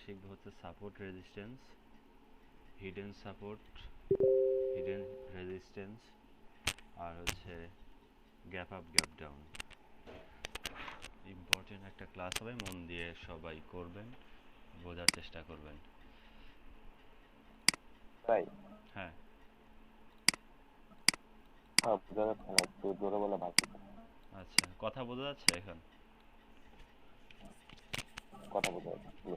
শিখবো হচ্ছে support resistance, hidden support, hidden resistance, আর হচ্ছে gap up gap down. Important একটা ক্লাস হবে, মন দিয়ে সবাই করবেন, বোঝার চেষ্টা করবেন। তাই? হ্যাঁ বোঝা যাচ্ছে না, একটু জোরে বলে ভাষা। আচ্ছা, কথা বোঝা যাচ্ছে এখন? কথা বোঝা যাচ্ছে।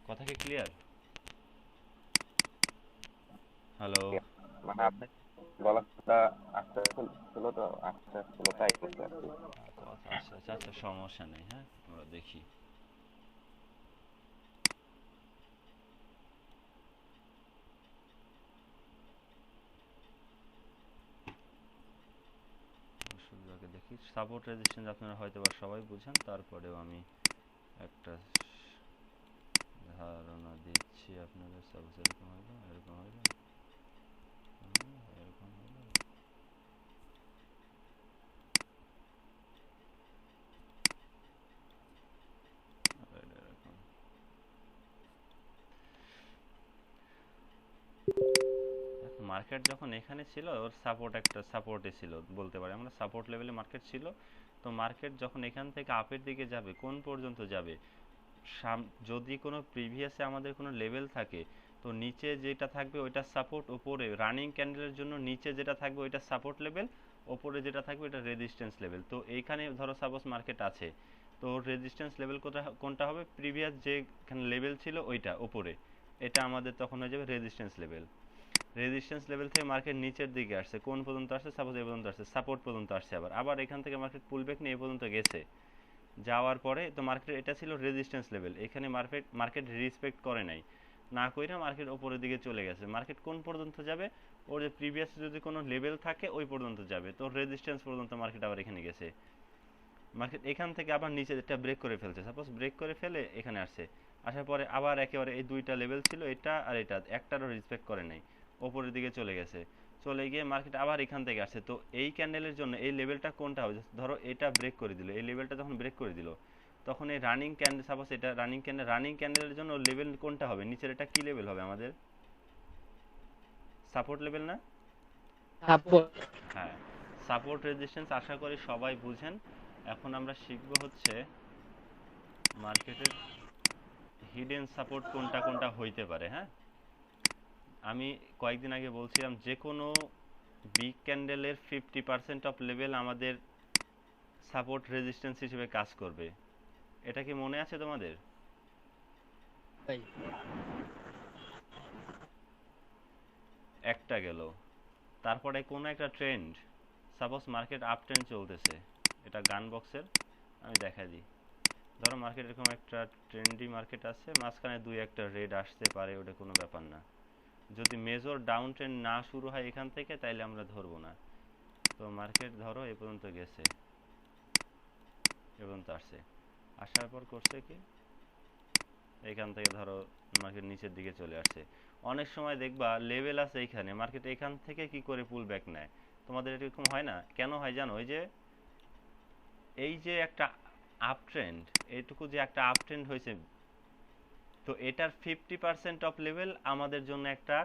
কথা কি ক্লিয়ার? হ্যালো? মানে আপনি গলাটা আস্তে ছিল তো, আস্তে ছিল তাই বলতে আর কি। কথা আচ্ছা আচ্ছা আচ্ছা, সমস্যা নেই। হ্যাঁ, আমরা দেখি। শুরু দেখি। সাপোর্ট রেজিস্ট্যান্স আপনারা হয়তো বা সবাই বুঝেন, তারপরেও আমি একটা ধারণা দিচ্ছি আপনাদের। সাপোজ এরকম হইলো, এরকম হইলো, এরকম হইলো, এরকম। মার্কেট যখন এখানে ছিল, ওর সাপোর্ট একটা সাপোর্টে ছিল বলতে পারি আমরা, সাপোর্ট লেভেলে মার্কেট ছিল। তো মার্কেট যখন এখান থেকে আপের দিকে যাবে, কোন পর্যন্ত যাবে, যদি কোনো প্রিভিয়াসে আমাদের কোনো লেভেল থাকে, তো নিচে যেটা থাকবে ওইটা সাপোর্ট, ওপরে রানিং ক্যান্ডেলের জন্য নিচে যেটা থাকবে ওইটা সাপোর্ট লেভেল, ওপরে যেটা থাকবে এটা রেজিস্ট্যান্স লেভেল। তো এইখানে ধরো সাপোজ মার্কেট আছে, তো রেজিস্ট্যান্স লেভেল কোনটা হবে, প্রিভিয়াস যেখানে লেভেল ছিল ওইটা ওপরে, এটা আমাদের তখন হয়ে যাবে রেজিস্ট্যান্স লেভেল। রেজিস্ট্যান্স লেভেল থেকে মার্কেট নিচের দিকে আসছে, কোন পর্যন্ত আসছে, সাপোজ এই পর্যন্ত আসছে, সাপোর্ট পর্যন্ত আসছে, আবার আবার এখান থেকে মার্কেট পুলব্যাক নিয়ে এই পর্যন্ত গেছে। যাওয়ার পরে তো মার্কেট এটা ছিল রেজিস্ট্যান্স লেভেল, এখানে মার্কেট রেসপেক্ট করে নাই, না কইরা মার্কেট উপরের দিকে চলে গেছে। মার্কেট কোন পর্যন্ত যাবে, ওর যে প্রিভিয়াস যদি কোনো লেভেল থাকে ওই পর্যন্ত যাবে, তো রেজিস্ট্যান্স পর্যন্ত মার্কেট আবার এখানে গেছে। মার্কেট এখান থেকে আবার নিচে একটা ব্রেক করে ফেলছে, সাপোজ ব্রেক করে ফেলে এখানে আসছে, আসার পরে আবার একেবারে এই দুইটা লেভেল ছিল, এটা আর এটা একটারও রেসপেক্ট করে নাই, ওপরের দিকে চলে গেছে। চলে গিয়ে মার্কেট আবার এখান থেকে আসছে। তো এই ক্যান্ডেলের জন্য এই লেভেলটা কোনটা হবে, ধরো এটা ব্রেক করে দিল, এই লেভেলটা যখন ব্রেক করে দিল, তখন এই রানিং ক্যান্ডেল, সাপোজ এটা রানিং ক্যান্ডেলের জন্য লেভেল কোনটা হবে, নিচের এটা কি লেভেল হবে আমাদের, সাপোর্ট লেভেল না? সাপোর্ট। হ্যাঁ, সাপোর্ট রেজিস্ট্যান্স আশা করি সবাই বুঝেন। এখন আমরা শিখবো হচ্ছে মার্কেটের হিডেন সাপোর্ট কোনটা কোনটা হইতে পারে। হ্যাঁ, আমি কয়েকদিন আগে বলছিলাম যে কোনো বিগ ক্যান্ডেলের 50% অফ লেভেল আমাদের সাপোর্ট রেজিস্ট্যান্স হিসেবে কাজ করবে। এটা কি মনে আছে তোমাদের? একটা গেল। তারপরে কোনো একটা trend, suppose market up trend চলতেছে, এটা গান বক্সের আমি দেখা দিই। ধরো মার্কেট এরকম একটা ট্রেন্ডি মার্কেট আছে, মাঝখানে দুই একটা রেড আসতে পারে, ওটা কোনো ব্যাপার না। যদি মেজর ডাউন ট্রেন্ড না শুরু হয় এখান থেকে, তাইলে আমরা ধরবো না। তো মার্কেট ধরো এ পর্যন্ত গেছে, এ পর্যন্ত আসছে, আসার পর করছে কি, এখান থেকে ধরো মার্কেট নিচের দিকে চলে আসছে। অনেক সময় দেখবা লেভেল আছে এইখানে, মার্কেট এখান থেকে কি করে পুল ব্যাক নেয়। তোমাদের এরকম হয় না? কেন হয় জানো? এই যে একটা আপ ট্রেন্ড, এইটুকু যে একটা আপ ট্রেন্ড হয়েছে, তো এটার 50% অফ লেভেল আমাদের জন্য একটা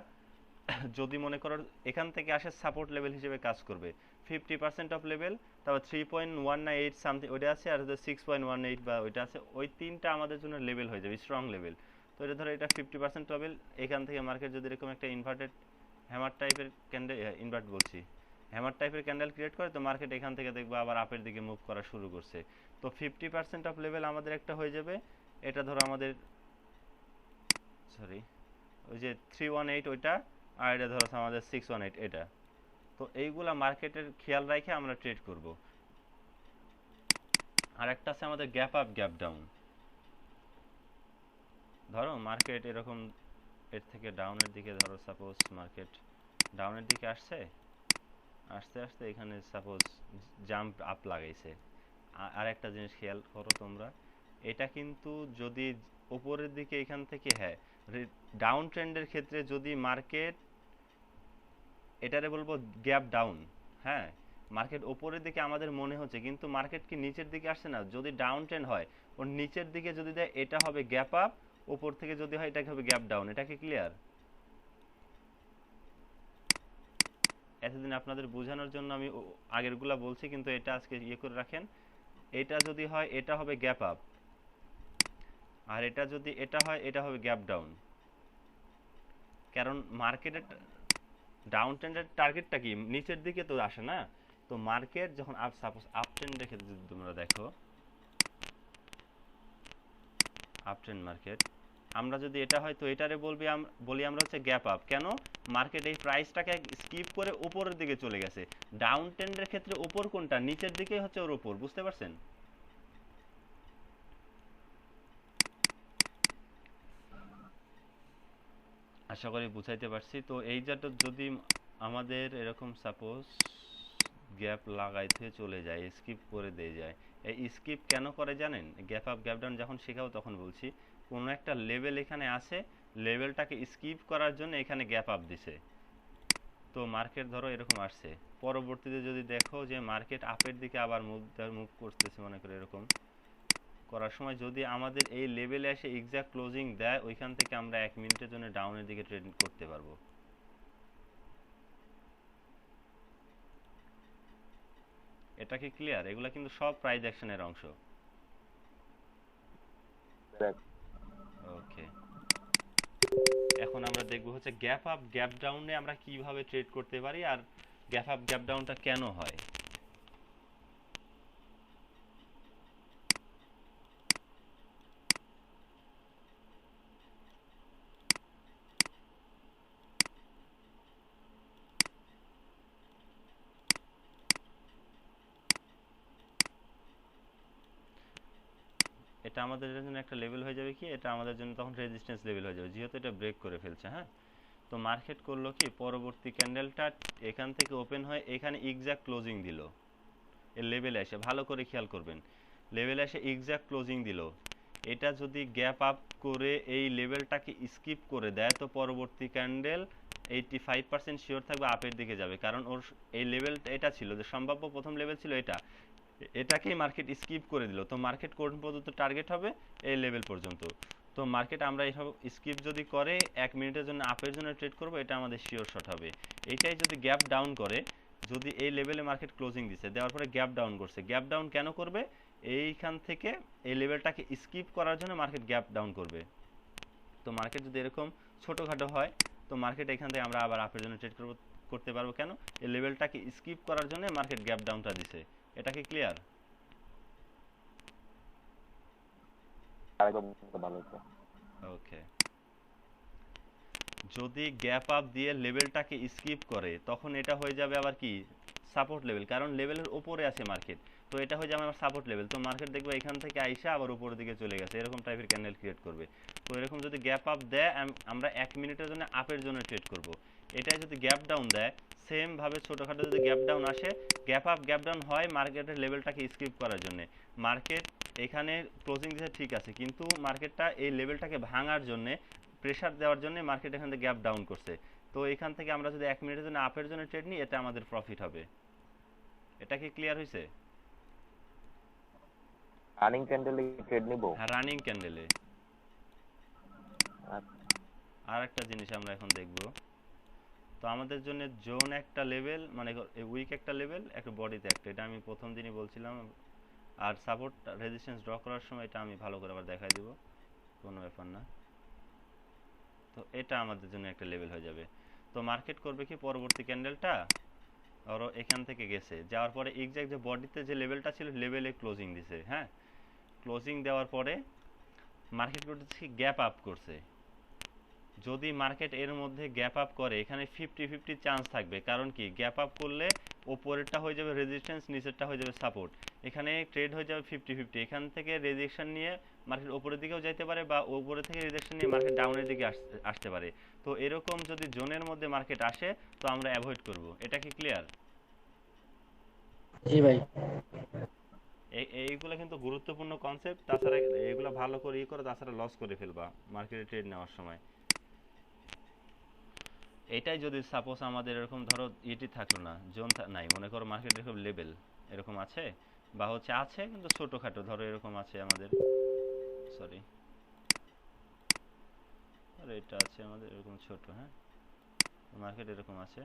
যদি মনে করো এখান থেকে আসে সাপোর্ট লেভেল হিসেবে কাজ করবে। 50% অফ লেভেল, তারপর 3.198 সামথিং ওইটা আছে, আর 6.18 বা ওইটা আছে, ওই তিনটা আমাদের জন্য লেভেল হয়ে যাবে, স্ট্রং লেভেল। তো এটা ধরো এটা 50% লেভেল। এখান থেকে মার্কেট যদি এরকম একটা ইনভার্টেড হ্যামার টাইপের ক্যান্ডেল, ইনভার্ট বলছি, হ্যামার টাইপের ক্যান্ডেল ক্রিয়েট করে, তো মার্কেট এখান থেকে দেখবো আবার আপের দিকে মুভ করা শুরু করছে। তো 50% অফ লেভেল আমাদের একটা হয়ে যাবে। এটা ধরো আমাদের, সরি, ওই যে 318 ওইটা, আর এটা ধরো আমাদের 618 এটা। তো এইগুলা মার্কেটের খেয়াল রেখে আমরা ট্রেড করব। আর একটা আছে আমাদের গ্যাপ আপ গ্যাপ ডাউন। ধরো মার্কেট এরকম এর থেকে ডাউনের দিকে, ধরো সাপোজ মার্কেট ডাউনের দিকে আসছে, আস্তে আস্তে এখানে সাপোজ জাম্প আপ লাগাইছে। আর একটা জিনিস খেয়াল করো তোমরা, এটা কিন্তু যদি উপরের দিকে এখান থেকে, হ্যাঁ, ডাউন ট্রেন্ডের ক্ষেত্রে যদি মার্কেট, এটারে বলবো গ্যাপ ডাউন, হ্যাঁ, মার্কেট উপরের দিকে আমাদের মনে হচ্ছে, কিন্তু মার্কেট কি নিচের দিকে আসছে না? যদি ডাউন ট্রেন্ড হয়, ওর নিচের দিকে যদি দেয় এটা হবে গ্যাপ আপ, উপর থেকে যদি হয় এটাকে হবে গ্যাপ ডাউন। এটা কি ক্লিয়ার? এতদিন আপনাদের বোঝানোর জন্য আমি আগেরগুলা বলছি, কিন্তু এটা আজকে ইয়ে করে রাখেন। এটা যদি হয় এটা হবে গ্যাপ আপ, আর এটা যদি এটা হয় এটা হবে গ্যাপ ডাউন। কারণ মার্কেটের ডাউন ট্রেন্ডের টার্গেটটা কি? নিচের দিকে তো আসে না। তো মার্কেট যখন সাপোজ আপ ট্রেন্ড রেখে যদি তোমরা দেখো, আপ ট্রেন্ড মার্কেট, আমরা যদি এটা হয় তো এটারে বলি আমরা হচ্ছে গ্যাপ আপ। কেন? মার্কেট এই প্রাইসটাকে স্কিপ করে উপরের দিকে চলে গেছে। ডাউন ট্রেন্ডের ক্ষেত্রে উপর কোনটা? নিচের দিকেই হচ্ছে ওর উপর। বুঝতে পারছেন? আশা করি বুঝাইতে পারছি। তো এই যেটা যদি আমাদের এরকম সাপোজ গ্যাপ লাগাইতে চলে যায়, স্কিপ করে দিয়ে যায়, এই স্কিপ কেন করে জানেন? গ্যাপ আপ গ্যাপ ডাউন যখন শেখাবো তখন বলছি। কোনো একটা লেভেল এখানে আছে, লেভেলটাকে স্কিপ করার জন্য এখানে গ্যাপ আপ দিছে। তো মার্কেট ধরো এরকম আসছে, পরবর্তীতে যদি দেখো যে মার্কেট আপের দিকে আবার মুভ করতেছে, মনে করে এরকম করার সময় যদি আমাদের এই লেভেলে এসে এক্সাক্ট ক্লোজিং দেয়, ওইখান থেকে আমরা 1 মিনিটের জন্য ডাউনের দিকে ট্রেড করতে পারবো। এটা কি ক্লিয়ার? এগুলা কিন্তু সব প্রাইস অ্যাকশনের অংশ। ওকে, এখন আমরা দেখব হচ্ছে গ্যাপ আপ গ্যাপ ডাউনে আমরা কিভাবে ট্রেড করতে পারি, আর গ্যাপ আপ গ্যাপ ডাউনটা কেন হয়। এটা আমাদের জন্য একটা লেভেল হয়ে যাবে কি, এটা আমাদের জন্য তখন রেজিস্ট্যান্স লেভেল হয়ে যাবে, যেহেতু এটা ব্রেক করে ফেলছে। হ্যাঁ, তো মার্কেট করলো কি, পরবর্তী ক্যান্ডেলটা এখান থেকে ওপেন হয়, এখানে এক্সাক্ট ক্লোজিং দিল। এর লেভেলে এসে ভালো করে খেয়াল করবেন, লেভেলে এসে এক্সাক্ট ক্লোজিং দিল। এটা যদি গ্যাপ আপ করে এই লেভেলটাকে স্কিপ করে দেয়, তো পরবর্তী ক্যান্ডেল 85% শিওর থাকবে আপের দিকে যাবে। কারণ ওর এই লেভেলটা এটা ছিল, যে সম্ভাব্য প্রথম লেভেল ছিল এটা, এটাকেই মার্কেট স্কিপ করে দিল। তো মার্কেট কোন পর্যন্ত টার্গেট হবে? এই লেভেল পর্যন্ত। তো মার্কেট আমরা এইভাবে স্কিপ যদি করে 1 মিনিটের জন্য আপের জন্য ট্রেড করব, এটা আমাদের শিওর শট হবে। এইটাই যদি গ্যাপ ডাউন করে, যদি এই লেভেলে মার্কেট ক্লোজিং দিছে, দেওয়ার পরে গ্যাপ ডাউন করছে, গ্যাপ ডাউন কেন করবে? এইখান থেকে এই লেভেলটাকে স্কিপ করার জন্য মার্কেট গ্যাপ ডাউন করবে। তো মার্কেট যদি এরকম ছোটোখাটো হয়, তো মার্কেট এখান থেকে আমরা আবার আপের জন্য ট্রেড করতে পারবো। কেন? এই লেভেলটাকে স্কিপ করার জন্য মার্কেট গ্যাপ ডাউনটা দিছে। এটা কি ক্লিয়ার? ওকে, যদি গ্যাপ আপ দিয়ে লেভেলটাকে স্কিপ করে, তখন এটা হয়ে যাবে আবার কি, সাপোর্ট লেভেল। কারণ লেভেলের উপরে আছে মার্কেট, তো এটা হয়ে যাবে আমার সাপোর্ট লেভেল। তো মার্কেট দেখবে এখান থেকে আইসা আবার উপরের দিকে চলে গেছে, এরকম টাইপের ক্যান্ডেল ক্রিয়েট করবে। তো এরকম যদি গ্যাপ আপ দেয়, আমরা 1 মিনিটের জন্য আপের জন্য ট্রেড করব। এটাই যদি গ্যাপ ডাউন দেয়, সেম ভাবে ছোটখাটো যদি গ্যাপ ডাউন আসে, গ্যাপ আপ গ্যাপ ডাউন হয় মার্কেটের লেভেলটাকে স্কিপ করার জন্য। মার্কেট এখানে ক্লোজিং দিতে ঠিক আছে, কিন্তু মার্কেটটা এই লেভেলটাকে ভাঙার জন্য, প্রেসার দেওয়ার জন্য মার্কেট এখান থেকে গ্যাপ ডাউন করছে। তো এখান থেকে আমরা যদি 1 মিনিটের জন্য আপের জন্য ট্রেড নিই, এটা আমাদের প্রফিট হবে। এটা কি ক্লিয়ার হয়েছে? রানিং ক্যান্ডেলে ট্রেড নিব? হ্যাঁ, রানিং ক্যান্ডেলে। আর একটা জিনিস আমরা এখন দেখব। তো আমাদের জন্য জোন একটা লেভেল, মানে উইক একটা লেভেল, একটা বডিতে একটা, এটা আমি প্রথম দিনই বলছিলাম। আর সাপোর্ট রেজিস্ট্যান্স ড্র করার সময় এটা আমি ভালো করে আবার দেখাই দেব, কোনো ব্যাপার না। তো এটা আমাদের জন্য একটা লেভেল হয়ে যাবে। তো মার্কেট করবে কি, পরবর্তী ক্যান্ডেলটা ধরো এখান থেকে গেছে, যাওয়ার পরে এক্সাক্ট যে বডিতে যে লেভেলটা ছিল, লেভেলে ক্লোজিং দিছে। হ্যাঁ, ক্লোজিং দেওয়ার পরে মার্কেট করতেছে গ্যাপ আপ করছে। যদি মার্কেট এর মধ্যে গ্যাপ আপ করে, এখানে 50-50 চান্স থাকবে। কারণ কি, গ্যাপ আপ করলে ওপরেরটা হয়ে যাবে রেজিস্ট্যান্স, নিচেরটা হয়ে যাবে সাপোর্ট। এখানে ট্রেড হয়ে যাবে 50-50। এখান থেকে রেজেকশন নিয়ে মার্কেট ওপরের দিকেও যাইতে পারে, বা উপরে থেকে রিজেকশন নিয়ে মার্কেট ডাউনের দিকে আসতে পারে। তো এরকম যদি জোনের মধ্যে মার্কেট আসে, তো আমরা অ্যাভয়েড করব। এটা কি ক্লিয়ার? জি ভাই। এইগুলো কিন্তু গুরুত্বপূর্ণ কনসেপ্ট। তাছাড়া এগুলো ভালো করে করো, তাছাড়া লস করে ফেলবা মার্কেটে ট্রেড নেওয়ার সময়। এটাই যদি সাপোজ আমাদের এরকম ধরো ইটি থাকলো না, জোন নাই, মনে করো মার্কেট এরকম লেভেল এরকম আছে, বা হচ্ছে আছে কিন্তু ছোটখাটো ধরো এরকম আছে আমাদের, সরি আর এটা আছে আমাদের এরকম ছোট, হ্যাঁ মার্কেট এরকম আছে।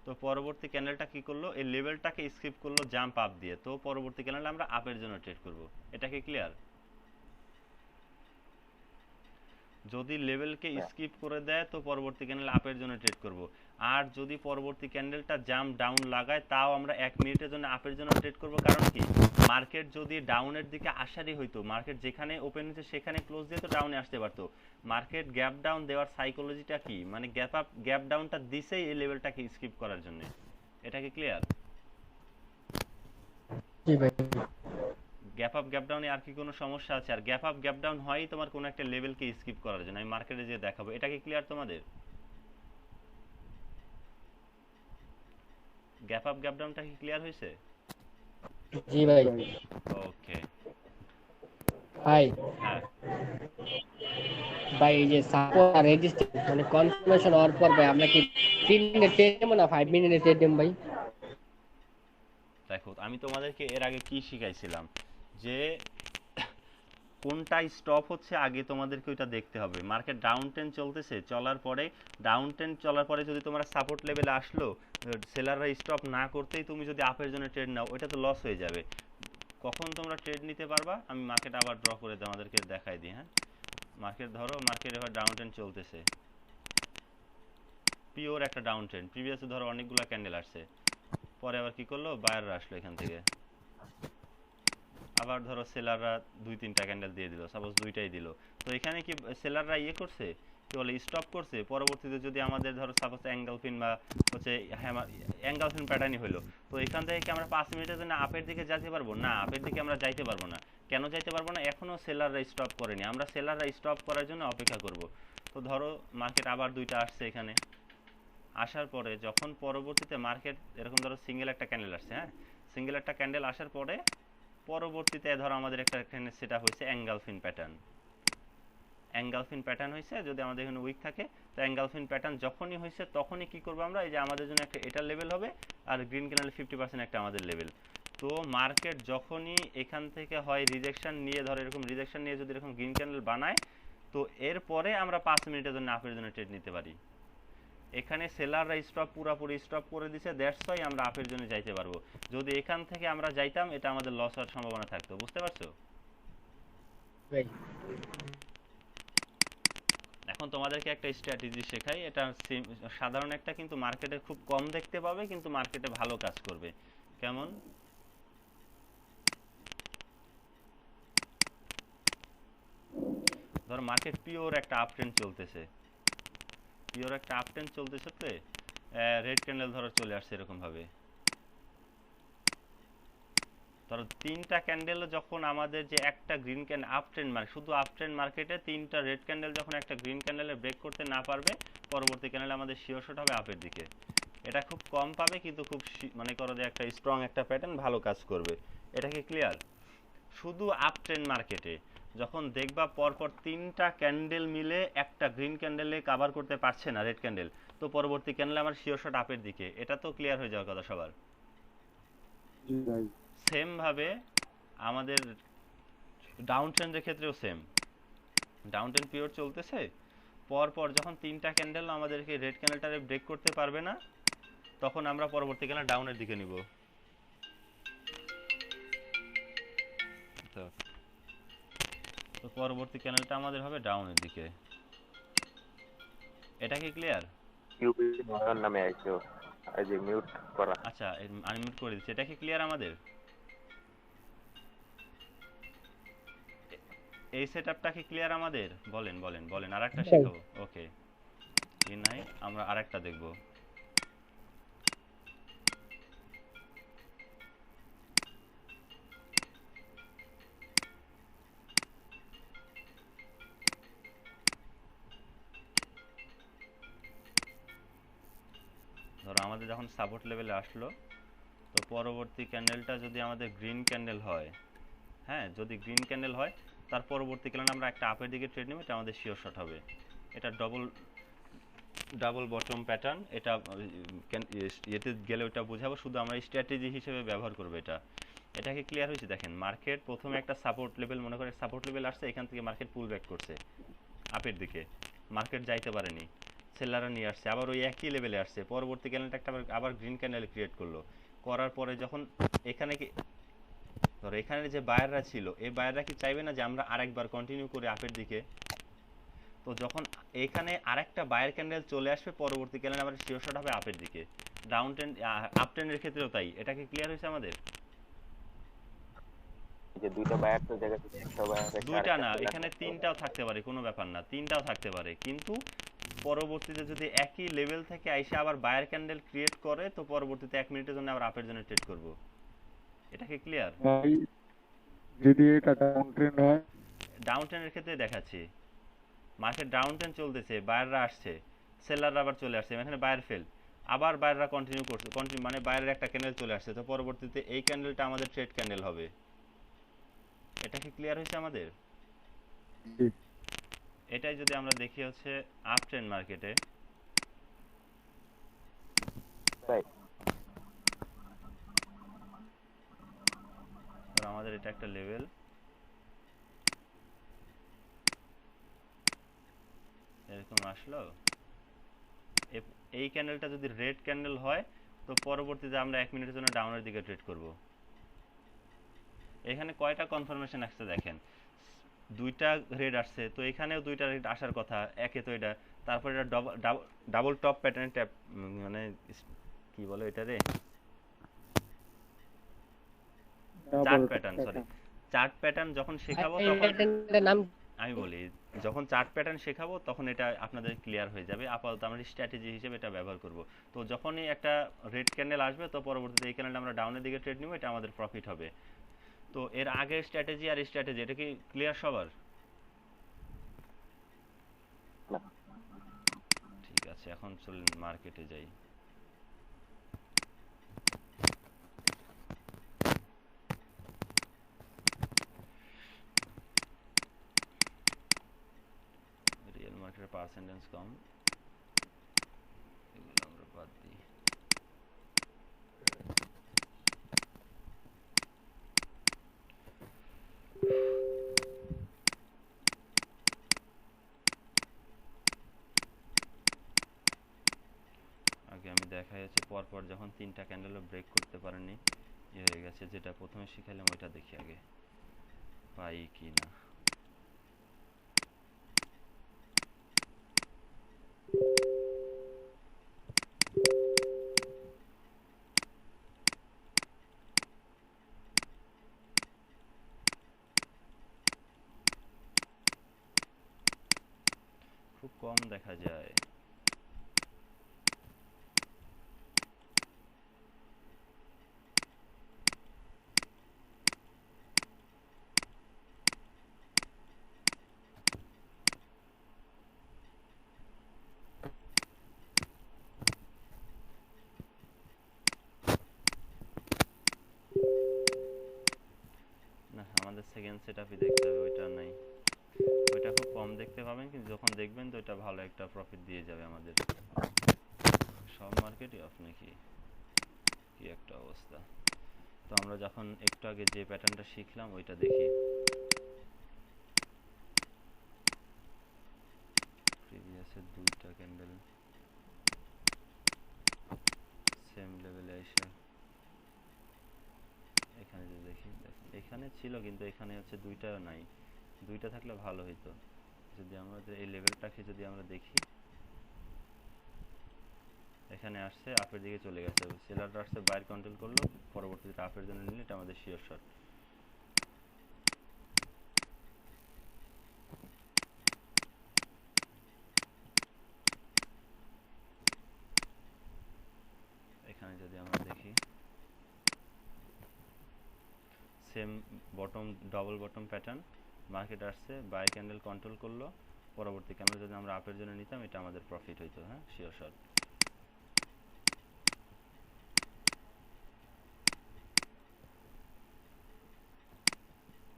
তো পরবর্তী ক্যান্ডেলটা কি করলো, এই লেভেলটাকে স্কিপ করলো জাম্প আপ দিয়ে, তো পরবর্তী ক্যান্ডেল আমরা আপের জন্য ট্রেড করব। এটা কি ক্লিয়ার? যদি লেভেলকে স্কিপ করে দেয় তো পরবর্তী ক্যান্ডেল আপের জন্য ট্রেড করব। আর যদি পরবর্তী ক্যান্ডেলটা জাম্প ডাউন লাগায় তাও আমরা 1 মিনিটের জন্য আপের জন্য ট্রেড করব। কারণ কি, মার্কেট যদি ডাউনের দিকে আসারই হইতো, মার্কেট যেখানে ওপেন হয়েছে সেখানে ক্লোজ দিয়ে তো ডাউনে আসতে পারতো। মার্কেট গ্যাপ ডাউন দেওয়ার সাইকোলজিটা কি, মানে গ্যাপ আপ গ্যাপ ডাউনটা দিছেই এই লেভেলটাকে স্কিপ করার জন্য। এটা কি ক্লিয়ার? জি ভাই। গ্যাপ আপ গ্যাপ ডাউনে আর কি কোনো সমস্যা আছে? আর গ্যাপ আপ গ্যাপ ডাউন হয়ই তোমার কোনো একটা লেভেলকে স্কিপ করার জন্য, আমি মার্কেটে যে দেখাবো। এটা কি ক্লিয়ার তোমাদের? গ্যাপ আপ গ্যাপ ডাউনটা কি ক্লিয়ার হয়েছে? জি ভাই। ওকে। ভাই হ্যাঁ ভাই এই যে সাপোর্ট আর রেজিস্ট্যান্স মানে কনফার্মেশন হওয়ার পর ভাই আমরা কি 3 মিনিট ট্রেড নেবো না 5 মিনিটে ট্রেড নেব ভাই? দেখো, আমি তোমাদেরকে এর আগে কি শিখাইছিলাম, যে কোনটা স্টপ হচ্ছে আগে তোমাদেরকে ওইটা দেখতে হবে। মার্কেট ডাউন ট্রেন চলতেছে, চলার পরে ডাউন ট্রেন চলার পরে যদি তোমরা সাপোর্ট লেভেলে আসলো, সেলাররা স্টপ না করতেই তুমি যদি আপের জন্য ট্রেড নাও, ওইটা তো লস হয়ে যাবে। কখন তোমরা ট্রেড নিতে পারবা, আমি মার্কেট আবার ড্র করে তোমাদেরকে দেখাই দিই। হ্যাঁ, মার্কেট ধরো, মার্কেট এবার ডাউন ট্রেন চলতেছে, পিওর একটা ডাউন ট্রেন, প্রিভিয়াসে ধরো অনেকগুলো ক্যান্ডেল আসছে, পরে আবার কি করলো, বায়াররা আসলো এখান থেকে, আবার ধরো সেলাররা 2-3টা ক্যান্ডেল দিয়ে দিল, সাপোজ 2টাই দিল। তো এখানে কি সেলাররা ইয়ে করছে, কি বলে, স্টপ করছে। পরবর্তীতে যদি আমাদের ধরো সাপোজ অ্যাঙ্গেলফিন বা হচ্ছে অ্যাঙ্গেলফিন প্যাটার্নই হলো, তো এখান থেকে কি আমরা 5 মিনিটের জন্য আপের দিকে যেতে পারবো? না, আপের দিকে আমরা যাইতে পারবো না। কেন যাইতে পারবো না? এখনো সেলাররা স্টপ করেনি, আমরা সেলাররা স্টপ করার জন্য অপেক্ষা করব। তো ধরো মার্কেট আবার 2টা আসছে এখানে, আসার পরে যখন পরবর্তীতে মার্কেট এরকম ধরো সিঙ্গেল একটা ক্যান্ডেল আসছে, হ্যাঁ সিঙ্গেল একটা ক্যান্ডেল আসার পরে পরবর্তীতে ধরো আমাদের একটা এখানে সেটা হয়েছে অ্যাঙ্গেলফিন প্যাটার্ন। অ্যাঙ্গেলফিন প্যাটার্ন হয়েছে, যদি আমাদের এখানে উইক থাকে, তো অ্যাঙ্গেলফিন প্যাটার্ন যখনই হয়েছে তখনই কি করবো আমরা, এই যে আমাদের জন্য একটা এটা লেভেল হবে, আর গ্রিন ক্যান্ডেল 50% একটা আমাদের লেভেল। তো মার্কেট যখনই এখান থেকে হয় রিজেকশন নিয়ে, ধরো এরকম রিজেকশন নিয়ে যদি এরকম গ্রিন ক্যান্ডেল বানায়, তো এরপরে আমরা 5 মিনিটের জন্য আপের জন্য ট্রেড নিতে পারি। এখানে সেলাররা স্টপ পুরোপুরি স্টপ করে দিছে, দ্যাটস ওয়াই আমরা আপের জন্য যাইতে পারবো। যদি এখান থেকে আমরা যাইতাম, এটা আমাদের লস হওয়ার সম্ভাবনা থাকতো। বুঝতে পারছো? ভাই এখন তোমাদেরকে একটা স্ট্র্যাটেজি শেখাই, এটা সাধারণ একটা, কিন্তু মার্কেটে খুব কম দেখতে পাবে, কিন্তু মার্কেটে ভালো কাজ করবে। কেমন? ধরো মার্কেট পিওর একটা আপ ট্রেন্ড চলতেছে, পিওর একটা আপ ট্রেন্ড চলতেছে, তো রেড ক্যান্ডেল ধরো চলে আসছে এরকম ভাবে, ধরো 3টা ক্যান্ডেল যখন আমাদের যে একটা গ্রিন ক্যান্ডেল আপ ট্রেন্ড, মানে শুধু আপ ট্রেন্ড মার্কেটে 3টা রেড ক্যান্ডেল যখন একটা গ্রিন ক্যান্ডেলে ব্রেক করতে না পারবে, পরবর্তী ক্যান্ডেল আমাদের শিওর শট হবে আপের দিকে। এটা খুব কম পাবে, কিন্তু খুব মনে করো যে একটা স্ট্রং একটা প্যাটার্ন ভালো কাজ করবে। এটা কি ক্লিয়ার? শুধু আপ ট্রেন্ড মার্কেটে যখন দেখবা পরপর 3টা ক্যান্ডেল মিলে একটা গ্রিন ক্যান্ডেলে কভার করতে পারছে না রেড ক্যান্ডেল, তো পরবর্তী ক্যান্ডেল আমার শিওর শট আপের দিকে। এটা তো ক্লিয়ার হয়ে যাওয়ার কথা সবার। সেম ভাবে আমাদের ডাউন ট্রেন্ডের ক্ষেত্রেও সেম, ডাউন ট্রেন্ড পিওর চলতেছে, পরপর যখন 3টা ক্যান্ডেল আমাদেরকে রেড ক্যান্ডেলটারে ব্রেক করতে পারবে না, তখন আমরা পরবর্তী ক্যান্ডেল ডাউনের দিকে নিব। তো পরবর্তী ক্যান্ডেলটা আমাদের হবে ডাউনের দিকে। এটা কি ক্লিয়ার? ইউপিআর নামে আইছো, এই যে মিউট করা। আচ্ছা, আমি মিউট করে দিচ্ছি। এটা কি ক্লিয়ার আমাদের? এই সেটআপটা কি ক্লিয়ার আমাদের? বলেন বলেন বলেন, আরেকটা শেখাবো। ওকে, নাই আমরা আরেকটা দেখব। ধরো আমাদের যখন সাপোর্ট লেভেলে আসলো, তো পরবর্তী ক্যান্ডেলটা যদি আমাদের গ্রিন ক্যান্ডেল হয়, হ্যাঁ যদি গ্রিন ক্যান্ডেল হয়, তার পরবর্তী ক্যান্ডেল আমরা একটা আপের দিকে ট্রেড নেব, এটা আমাদের শিওর শট হবে। এটা ডাবল বটম প্যাটার্ন, এটা ইয়েতে গেলে ওটা বোঝাবো, শুধু আমরা স্ট্র্যাটেজি হিসেবে ব্যবহার করবো এটা। এটা কি ক্লিয়ার হয়েছে? দেখেন মার্কেট প্রথমে একটা সাপোর্ট লেভেল, মনে করে সাপোর্ট লেভেল আসছে, এখান থেকে মার্কেট পুল ব্যাক করছে আপের দিকে, মার্কেট যাইতে পারেনি, সেলাররা নিয়ে আসছে, আবার ওই একই লেভেলে আসছে, পরবর্তী ক্যান্ডেলটা একটা আবার গ্রিন ক্যান্ডেল ক্রিয়েট করলো, করার পরে যখন এখানে কি ধরো এখানে যে বায়াররা ছিল, এই বায়াররা কি চাইবে না যে আমরা আরেকবার কন্টিনিউ করি আপের দিকে? তো যখন এখানে আরেকটা বায়ার ক্যান্ডেল চলে আসবে, পরবর্তী ক্যান্ডেল আবার শিওর শট হবে আপের দিকে, ডাউন ট্রেন্ড আপ ট্রেন্ডের ক্ষেত্রেও তাই। এটা কি ক্লিয়ার হয়েছে আমাদের? যে দুইটা বায়ার তো জায়গা থেকে একটা বায়ার দুইটা না, এখানে তিনটাও থাকতে পারে, কোনো ব্যাপার না, তিনটাও থাকতে পারে, কিন্তু পরবর্তীতে যদি একই লেভেল থেকে আইসা আবার বায়ার ক্যান্ডেল ক্রিয়েট করে, তো পরবর্তীতে 1 মিনিটের জন্য আবার আপের জন্য ট্রেড করব। এটা কি ক্লিয়ার? ভাই যদি এটা ডাউন ট্রেন্ড হয়, ডাউন ট্রেন্ডের ক্ষেত্রে দেখাচ্ছি, মার্কেট ডাউন ট্রেন্ড চলতেছে, বায়াররা আসছে, সেলাররা আবার চলে আসছে, এখানে বায়ার ফেল, আবার বায়াররা কন্টিনিউ করছে, কন্টিনিউ মানে বায়ারের একটা ক্যান্ডেল চলে আসছে, তো পরবর্তীতে এই ক্যান্ডেলটা আমাদের ট্রেড ক্যান্ডেল হবে। এটা কি ক্লিয়ার হয়েছে আমাদের? জি। এটাই যদি আমরা দেখি হচ্ছে আপ ট্রেন্ড মার্কেটে, তাই ধর আমাদের এটা একটা লেভেল, এরকম আসলো, এই ক্যান্ডেলটা যদি রেড ক্যান্ডেল হয়, তো পরবর্তীতে আমরা 1 মিনিটের জন্য ডাউনের দিকে ট্রেড করব। এখানে কয়টা কনফার্মেশন আসছে দেখেন, দুইটা রেড আসছে, তো এখানেও দুইটা রেড আসার কথা, একে তো এটা, তারপর এটা ডাবল টপ প্যাটার্ন ট্যাপ, মানে কি বলে এটা রে, chart pattern, sorry chart pattern যখন শেখাবো এই তখন প্যাটার্নটার নাম আমি বলি, যখন চার্ট প্যাটার্ন শেখাবো তখন এটা আপনাদের ক্লিয়ার হয়ে যাবে, আপাতত আমরা স্ট্র্যাটেজি হিসেবে এটা ব্যবহার করব। তো যখনই একটা রেড ক্যান্ডেল আসবে, তো পরবর্তীতে এই ক্যান্ডেলটা আমরা ডাউনের দিকে ট্রেড নিব, এটা আমাদের প্রফিট হবে। তো এর আগের স্ট্র্যাটেজি আর স্ট্র্যাটেজি, এটা কি ক্লিয়ার সবার? না। ঠিক আছে, এখন চলুন মার্কেটে যাই। রিয়েল মার্কেটের পার্সেন্টেজ কম, এগুলো আমরা বাদ দিই। আগে আমি দেখাই হচ্ছে পরপর যখন তিনটা ক্যান্ডেলও ব্রেক করতে পারেনি, হয়ে গেছে, যেটা প্রথমে শিখাইলাম ওইটা দেখি আগে পাই কি না। খুব কম দেখা যায়। না, আমাদের সেকেন্ড সেটআপই দেখতে হবে, ওইটা নাই, ওইটা খুব কম দেখতে পাবেন, কিন্তু যখন দেখবেন তো এটা ভালো একটা প্রফিট দিয়ে যাবে আমাদের। সব মার্কেটই অফ নাকি, কি একটা অবস্থা। তো আমরা যখন একটু আগে যে প্যাটার্নটা শিখলাম ওইটা দেখি, প্রিভিয়াসের দুইটা ক্যান্ডেল সেম লেভেলে এসে এখানে যে দেখি, দেখেন এখানে ছিল, কিন্তু এখানে হচ্ছে দুইটা নাই, দুইটা থাকলে ভালো হইতো। যদি আমরা এই লেভেলটাকে যদি আমরা দেখি, এখানে আসছে আপের দিকে চলে গেছে, সেলারটা আসছে বাইর কন্ট্রোল করলো, পরবর্তীতে আপের জন্য নিলে এটা আমাদের শিওর শট। এখানে যদি আমরা দেখি same bottom, double bottom pattern, market আসছে বাই ক্যান্ডেল কন্ট্রোল করলো, পরবর্তী ক্যান্ডেল যদি আমরা আপের জন্য নিতাম এটা আমাদের প্রফিট হইতো। হ্যাঁ, শিওর শট।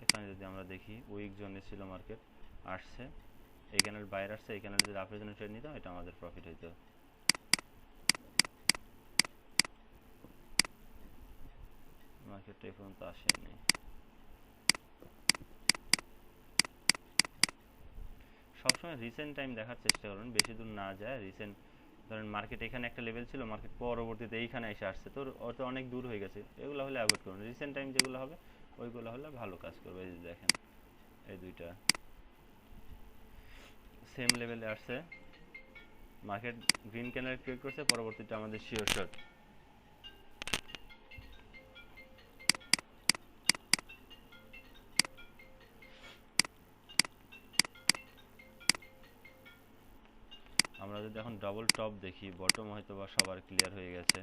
এখানে যদি আমরা দেখি উইক জোনে ছিল মার্কেট, আসছে এই ক্যান্ডেল বাইরে আসছে, এই ক্যান্ডেল যদি আপের জন্য ট্রেড নিতাম এটা আমাদের প্রফিট হইতো। মার্কেটটা এই পর্যন্ত আসেনি। সবসময় রিসেন্ট টাইম দেখার চেষ্টা করুন, বেশি দূর না যায়। রিসেন্ট ধরেন মার্কেট এখানে একটা লেভেল ছিল, মার্কেট পরবর্তীতে এইখানে এসে আসছে, তো অত অনেক দূর হয়ে গেছে, এগুলো হলে অ্যাভয়েড করুন। রিসেন্ট টাইম যেগুলো হবে ওইগুলো হলে ভালো কাজ করবে। এই যে দেখেন এই দুইটা সেম লেভেলে আসছে, মার্কেট গ্রিন ক্যান্ডেল ক্রিয়েট করছে, পরবর্তীতে আমাদের শিওর শট। আমরা যদি এখন ডবল টপ দেখি, বটম হয়তো বা সবার ক্লিয়ার হয়ে গেছে।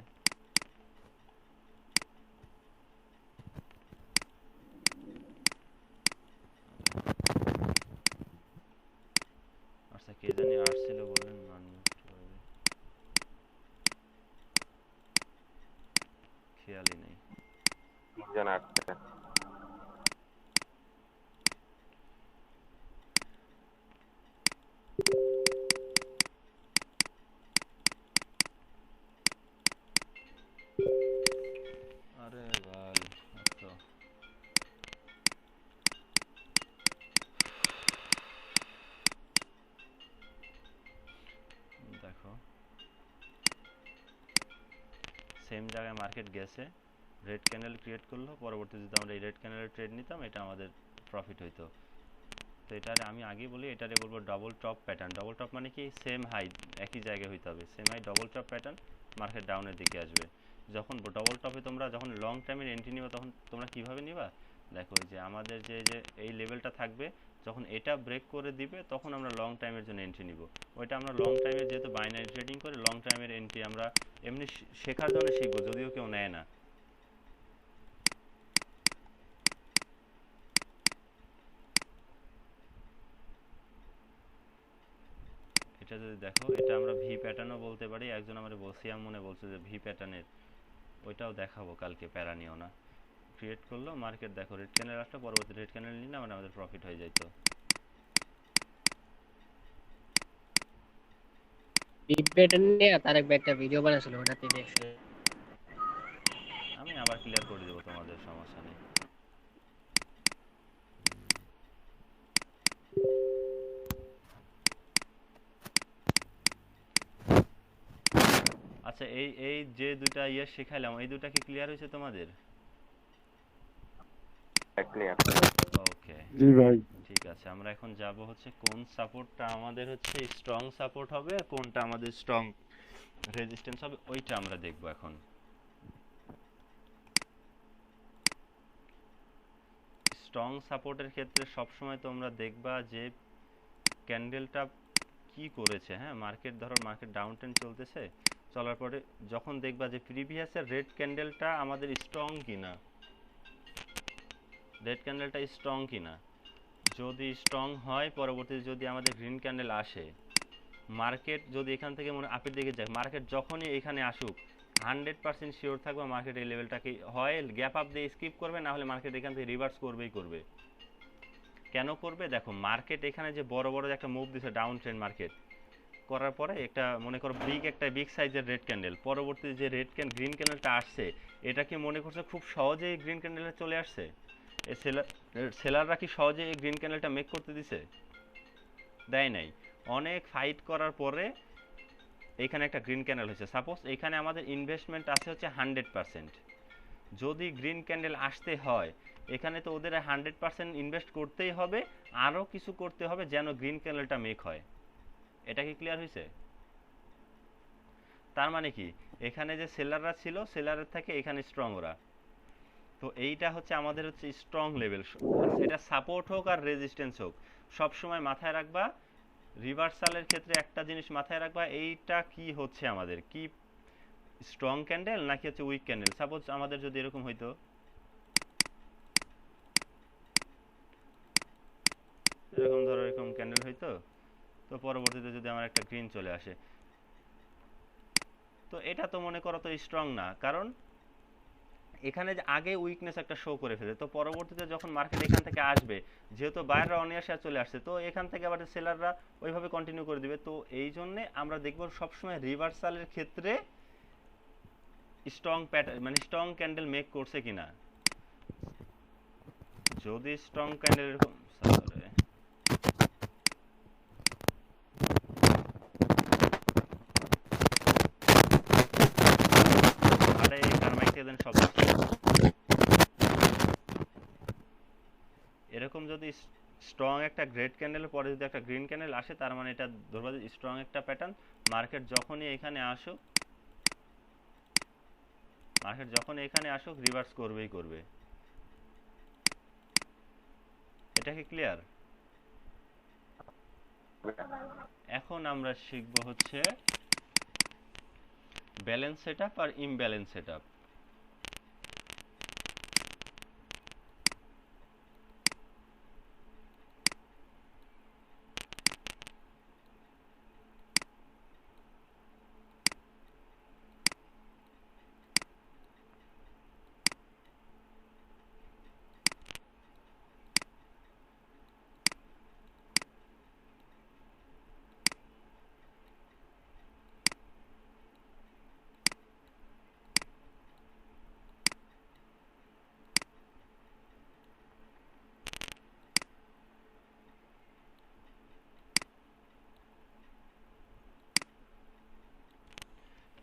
আচ্ছা কে জানি আসছিল বললেন, খেয়ালই নেই। 3 জন আসছে। আরে ভাই তো দেখো সেম জায়গায় মার্কেট গেছে, রেড ক্যান্ডেল ক্রিয়েট করলো, পরবর্তীতে যদি আমরা এই রেড ক্যান্ডেলের ট্রেড নিতাম এটা আমাদের প্রফিট হইতো। তো এটারে আমি আগেই বলি, এটারে বলবো double top pattern. Double top মানে কি, সেম হাই একই জায়গায় হইতে হবে, same high double top pattern, market ডাউনের দিকে আসবে। যখন ডবল টপে তোমরা যখন লং টাইমের এন্ট্রি নিবা তখন তোমরা কিভাবে নিবা, দেখো যে আমাদের যে যে এই লেভেলটা থাকবে, যখন এটা ব্রেক করে দিবে তখন আমরা লং টাইমের জন্য এন্ট্রি নিব। ওইটা আমরা লং টাইমের, যেহেতু বাইনারি ট্রেডিং করে লং টাইমের এন্ট্রি আমরা এমনি শেখার জন্য শিখবো, যদিও কেউ নেয় না। এটা যদি দেখো, এটা আমরা ভি প্যাটার্নও বলতে পারি। একজন আমার বসিয়াম মনে বলছে যে ভি প্যাটার্নের, ওইটাও দেখাবো কালকে, প্যারা নিও না। ক্রিয়েট করলো মার্কেট, দেখো রেড ক্যান্ডেল আসলো, পরবর্তী রেড ক্যান্ডেল নিলে মানে আমাদের প্রফিট হয়ে যাইতো। বিগ প্যাটার্ন নিয়ে তারেক ভাই একটা ভিডিও বানাইছিল, ওটাতে দেখছি। আমি আবার ক্লিয়ার করে দেবো, তোমাদের সমস্যা নেই। আচ্ছা এই এই যে দুইটা ইয়ে শেখাইলাম, এই দুইটা কি ক্লিয়ার হয়েছে তোমাদের? ক্লিয়ার। ওকে জি ভাই। ঠিক আছে, আমরা এখন যাব হচ্ছে কোন সাপোর্টটা আমাদের হচ্ছে স্ট্রং সাপোর্ট হবে, আর কোনটা আমাদের স্ট্রং রেজিস্ট্যান্স হবে, ওইটা আমরা দেখব এখন। স্ট্রং সাপোর্টের ক্ষেত্রে সবসময় তোমরা দেখবা যে ক্যান্ডেলটা কি করেছে। হ্যাঁ, মার্কেট ধরো মার্কেট ডাউন ট্রেন্ড চলতেছে, চলার পরে যখন দেখবা যে প্রিভিয়াসের রেড ক্যান্ডেলটা আমাদের স্ট্রং কিনা, রেড ক্যান্ডেলটা স্ট্রং কিনা, যদি স্ট্রং হয় পরবর্তীতে যদি আমাদের গ্রিন ক্যান্ডেল আসে, মার্কেট যদি এখান থেকে মনে আপের দিকে যায়, মার্কেট যখনই এখানে আসুক 100% শিওর থাকবে মার্কেট এই লেভেলটাকে হয় গ্যাপ আপ দিয়ে স্কিপ করবে, না হলে মার্কেট এখান থেকে রিভার্স করবেই করবে। কেন করবে, দেখো মার্কেট এখানে যে বড় বড় একটা মুভ দিছে ডাউন ট্রেন্ড মার্কেট করার পরে, একটা মনে করো একটা বিগ সাইজের রেড ক্যান্ডেল, পরবর্তীতে যে গ্রিন ক্যান্ডেলটা আসছে, এটা কি মনে করছে খুব সহজেই গ্রিন ক্যান্ডেলে চলে আসছে? এই সেলাররা কি সহজে এই গ্রিন ক্যান্ডেলটা মেক করতে দিছে? দেয় নাই। অনেক ফাইট করার পরে এখানে একটা গ্রিন ক্যান্ডেল হয়েছে। সাপোজ এখানে আমাদের ইনভেস্টমেন্ট আছে হচ্ছে 100%, যদি গ্রিন ক্যান্ডেল আসতে হয় এখানে তো ওদের 100% ইনভেস্ট করতেই হবে, আরও কিছু করতে হবে যেন গ্রিন ক্যান্ডেলটা মেক হয়। এটা কি ক্লিয়ার হয়েছে? তার মানে কি, এখানে যে সেলাররা ছিল, সেলারের থেকে এখানে স্ট্রং ওরা, তো এইটা হচ্ছে আমাদের হচ্ছে স্ট্রং লেভেল। এটা সাপোর্ট হোক আর রেজিস্ট্যান্স হোক, সবসময় মাথায় রাখবা। রিভার্সালের ক্ষেত্রে একটা জিনিস মাথায় রাখবা, এইটা কি হচ্ছে আমাদের, কি স্ট্রং ক্যান্ডেল নাকি হচ্ছে উইক ক্যান্ডেল। সাপোজ আমাদের যদি এরকম হইতো, এরকম ধরো এরকম ক্যান্ডেল হইতো, তো পরবর্তীতে যদি আমার একটা গ্রিন চলে আসে, তো এটা তো মনে করো তো স্ট্রং না, কারণ এখানে যে আগে উইকনেস একটা শো করে ফেলে, তো পরবর্তীতে যখন মার্কেট এখান থেকে আসবে, যেহেতু বায়াররা অনিয়াসে চলে আসছে, তো এখান থেকে আবার সেলাররা ওইভাবে কন্টিনিউ করে দিবে। তো এই জন্যে আমরা দেখব সবসময় রিভার্সালের ক্ষেত্রে স্ট্রং প্যাটার্ন মানে স্ট্রং ক্যান্ডেল মেক করছে কিনা, যদি স্ট্রং ক্যান্ডেল এরকম sorry, আরে কারমাইটে দেন সব এরকম যদি স্ট্রং একটা গ্রেড ক্যান্ডেলের পরে যদি একটা গ্রিন ক্যান্ডেল আসে, তার মানে এটা ধরবা যে স্ট্রং একটা প্যাটার্ন। মার্কেট যখনই এখানে আসুক রিভার্স করবেই করবে। এটা কি ক্লিয়ার? এখন আমরা শিখব হচ্ছে ব্যালেন্স সেটআপ আর ইমব্যালেন্স সেটআপ।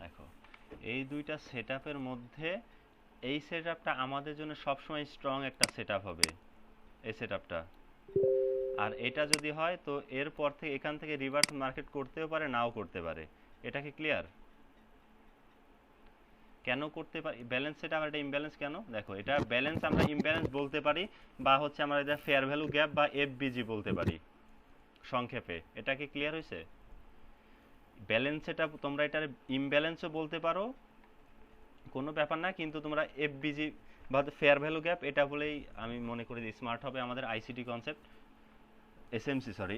দেখো এই দুইটা সেটআপের মধ্যে এই সেটআপটা আমাদের জন্য সবসময় স্ট্রং একটা সেটআপ হবে, এই সেটআপটা। আর এটা যদি হয় তো এরপর থেকে এখান থেকে রিভার্স মার্কেট করতেও পারে, নাও করতে পারে। এটা কি ক্লিয়ার? কেন করতে পারি ব্যালেন্স সেটআপ আর এটা ইমব্যালেন্স কেন? দেখো এটা ব্যালেন্স আমরা ইমব্যালেন্স বলতে পারি, বা হচ্ছে আমরা এটা ফেয়ার ভ্যালু গ্যাপ বা এফবিজি বলতে পারি সংক্ষেপে। এটা কি ক্লিয়ার হয়েছে? ব্যালেন্স সেটআপ তোমরা এটার ইমব্যালেন্সও বলতে পারো, কোনো ব্যাপার না, কিন্তু তোমরা এফবিজি বা ফেয়ার ভ্যালু গ্যাপ এটা বলেই আমি মনে করি যে স্মার্ট হবে। আমাদের ICT concept SMC sorry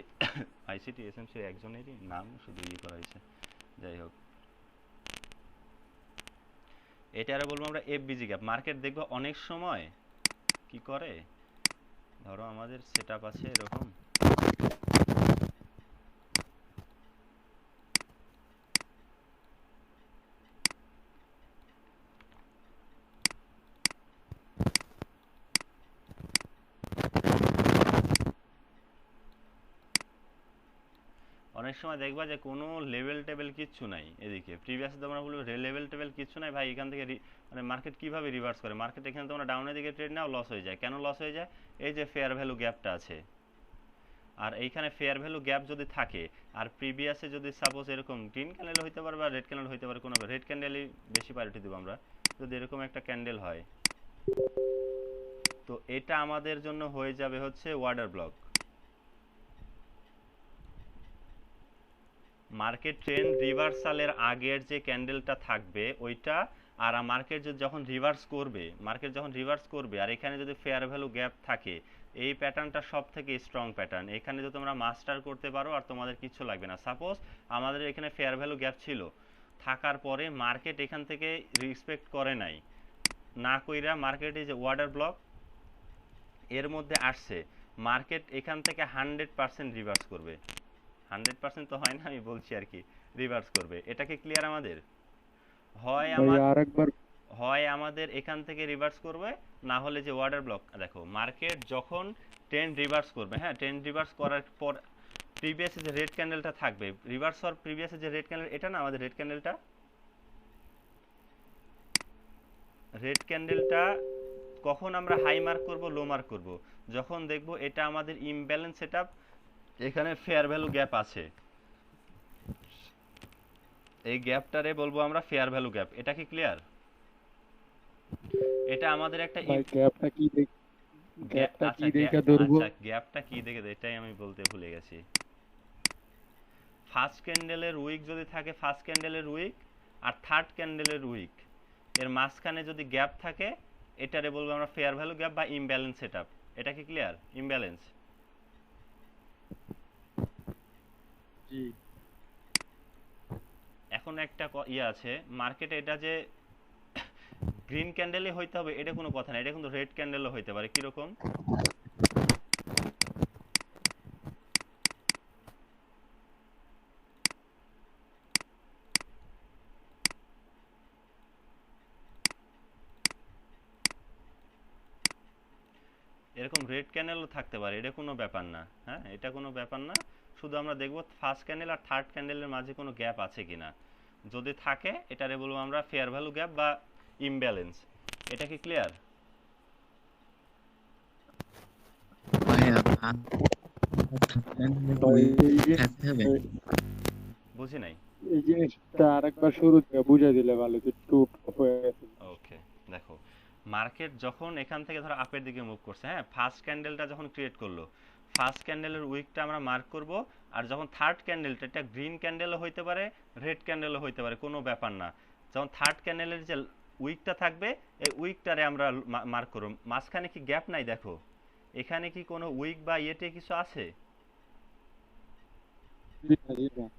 ICT SMC একজনেরই নাম শুধু করা হয়েছে, যাই হোক। এটা আর বলবো আমরা এফবিজি গ্যাপ। মার্কেট দেখবো অনেক সময় কি করে, ধরো আমাদের সেটআপ আছে এরকম, অনেক সময় দেখবা যে কোনো লেভেল টেবিল কিচ্ছু নাই, এদিকে প্রিভিয়াস তোমরা বলবে লেভেল টেবিল কিচ্ছু নাই ভাই, এখান থেকে মানে মার্কেট কিভাবে রিভার্স করে। মার্কেট এখানে তোমরা ডাউনের দিকে ট্রেড নাও, লস হয়ে যায়। কেন লস হয়ে যায়? এই যে ফেয়ার ভ্যালু গ্যাপটা আছে, আর এইখানে ফেয়ার ভ্যালু গ্যাপ যদি থাকে আর প্রিভিয়াসে যদি সাপোজ এরকম গ্রিন ক্যান্ডেল হইতে পারে বা রেড ক্যান্ডেল হইতে পারে, কোনো রেড ক্যান্ডেলই বেশি প্রায়োরিটি দেবো আমরা। যদি এরকম একটা ক্যান্ডেল হয় তো এটা আমাদের জন্য হয়ে যাবে হচ্ছে ওয়ার্ডার ব্লক। মার্কেট ট্রেন্ড রিভার্সালের আগের যে ক্যান্ডেলটা থাকবে ওইটা, আর মার্কেট যখন রিভার্স করবে আর এখানে যদি ফেয়ার ভ্যালু গ্যাপ থাকে, এই প্যাটার্নটা সব থেকে স্ট্রং প্যাটার্ন। এখানে যদি তোমরা মাস্টার করতে পারো আর তোমাদের কিছু লাগবে না। সাপোজ আমাদের এখানে ফেয়ার ভ্যালু গ্যাপ ছিল, থাকার পরে মার্কেট এখান থেকে রেসপেক্ট করে নাই, না কইরা মার্কেটে যে ওয়ার্ডার ব্লক এর মধ্যে আসছে, মার্কেট এখান থেকে 100% রিভার্স করবে। 100% তো হয় না, আমি বলছি আর কি, রিভার্স করবে। এটা কি ক্লিয়ার আমাদের? হয় আমাদের এখান থেকে রিভার্স করবে, না হলে যে ওয়ার্ডার ব্লক। দেখো মার্কেট যখন ট্রেন্ড রিভার্স করবে, হ্যাঁ ট্রেন্ড রিভার্স করার পর প্রিভিয়াসে যে রেড ক্যান্ডেলটা থাকবে, রিভার্স হওয়ার প্রিভিয়াসে যে রেড ক্যান্ডেল, এটা না আমাদের রেড ক্যান্ডেলটা কখন আমরা হাই মার্ক করব, লো মার্ক করব? যখন দেখব এটা আমাদের ইমব্যালেন্স সেটআপ, এখানে ফেয়ার ভ্যালু গ্যাপ আছে, এই গ্যাপটারে বলবো আমরা ফেয়ার ভ্যালু গ্যাপ। এটা কি ক্লিয়ার? এটা আমাদের একটা গ্যাপটা কি দেখে ধরবো? আচ্ছা গ্যাপটা কি দেখে, এটাই আমি বলতে ভুলে গেছি। ফার্স্ট ক্যান্ডেলের উইক যদি থাকে, ফার্স্ট ক্যান্ডেলের উইক আর থার্ড ক্যান্ডেলের উইক এর মাঝখানে যদি গ্যাপ থাকে, এটারে বলবো আমরা ফেয়ার ভ্যালু গ্যাপ বা ইমব্যালেন্স সেটআপ। এটা কি ক্লিয়ার? ইমব্যালেন্স। জি। এখন একটা আছে মার্কেটে, এটা যে গ্রিন ক্যান্ডেলই হইতে হবে এটা কোনো কথা না, এটা কিন্তু রেড ক্যান্ডেলও হইতে পারে। কিরকম? এরকম রেড ক্যান্ডেলও থাকতে পারে, এটা কোনো ব্যাপার না। হ্যাঁ, এটা কোনো ব্যাপার না, শুধু আমরা দেখব ফার্স্ট ক্যান্ডেল আর থার্ড ক্যান্ডেলের মাঝে কোনো গ্যাপ আছে কিনা। যদি থাকে এটারে বলবো আমরা ফেয়ার ভ্যালু গ্যাপ বা ইমব্যালেন্স। এটা কি ক্লিয়ার? ভাইয়া বুঝি নাই। এই জিনিসটা আরেকবার শুরু থেকে বুঝিয়ে দিলে ভালো, একটু হয়ে গেছে। ওকে, দেখো মার্কেট যখন এখান থেকে ধরো আপের দিকে মুভ করছে, হ্যাঁ, ফার্স্ট ক্যান্ডেলটা যখন ক্রিয়েট করলো, ফার্স্ট ক্যান্ডেলের উইকটা আমরা মার্ক করব। আর যখন থার্ড ক্যান্ডেলটা, এটা গ্রিন ক্যান্ডেলও হইতে পারে, রেড ক্যান্ডেলও হইতে পারে, কোনো ব্যাপার না। যখন থার্ড ক্যান্ডেলের যে উইকটা থাকবে, এই উইকটারে আমরা মার্ক করব। মাঝখানে কি গ্যাপ নাই? দেখো এখানে কি কোনো উইক বা ইয়েতে কিছু আছে?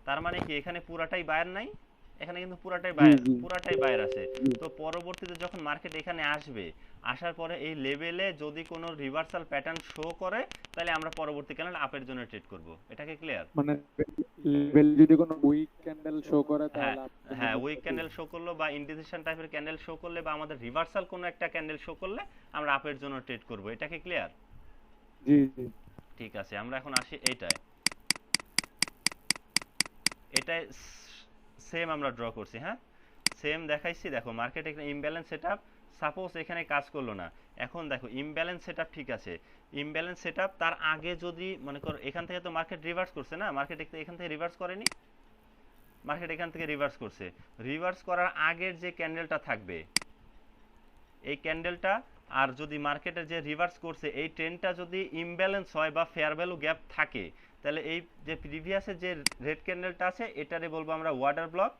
তার মানে কি এখানে পুরাটাই বায়ার নাই? এখানে কিন্তু পুরাটাই বায়ার আছে। তো পরবর্তীতে যখন মার্কেট এখানে আসবে, আসার পরে এই লেভেলে যদি কোনো রিভার্সাল প্যাটার্ন শো করে, তাহলে আমরা পরবর্তীকালে আপের জন্য ট্রেড করব। এটা কি ক্লিয়ার? মানে লেভেল যদি কোনো উইক ক্যান্ডেল শো করে তাহলে হ্যাঁ, উইক ক্যান্ডেল শো করলো বা ইনডিসিশন টাইপের ক্যান্ডেল শো করলে বা আমাদের রিভার্সাল কোনো একটা ক্যান্ডেল শো করলে আমরা আপের জন্য ট্রেড করব। এটা কি ক্লিয়ার? জি জি ঠিক আছে, আমরা এখন আসি এইটায়। এটাই সেম আমরা ড্র করছি। হ্যাঁ, সেম দেখাইছি। দেখো মার্কেট এখানে ইমব্যালেন্স সেটআপ, সাপোজ এখানে কাজ করলো না। এখন দেখো ইমব্যালেন্স সেটআপ ঠিক আছে, ইমব্যালেন্স সেটআপ তার আগে যদি মনে করো এখান থেকে তো মার্কেট রিভার্স করছে না, মার্কেট এখান থেকে রিভার্স করেনি, মার্কেট এখান থেকে রিভার্স করছে। রিভার্স করার আগের যে ক্যান্ডেলটা থাকবে, এই ক্যান্ডেলটা, আর যদি মার্কেটের যে রিভার্স করছে এই ট্রেন্ডটা যদি ইমব্যালেন্স হয় বা ফেয়ার ভ্যালু গ্যাপ থাকে, তাহলে এই যে প্রিভিয়াসের যে রেড ক্যান্ডেলটা আছে এটারে বলবো আমরা ওয়াটার ব্লক।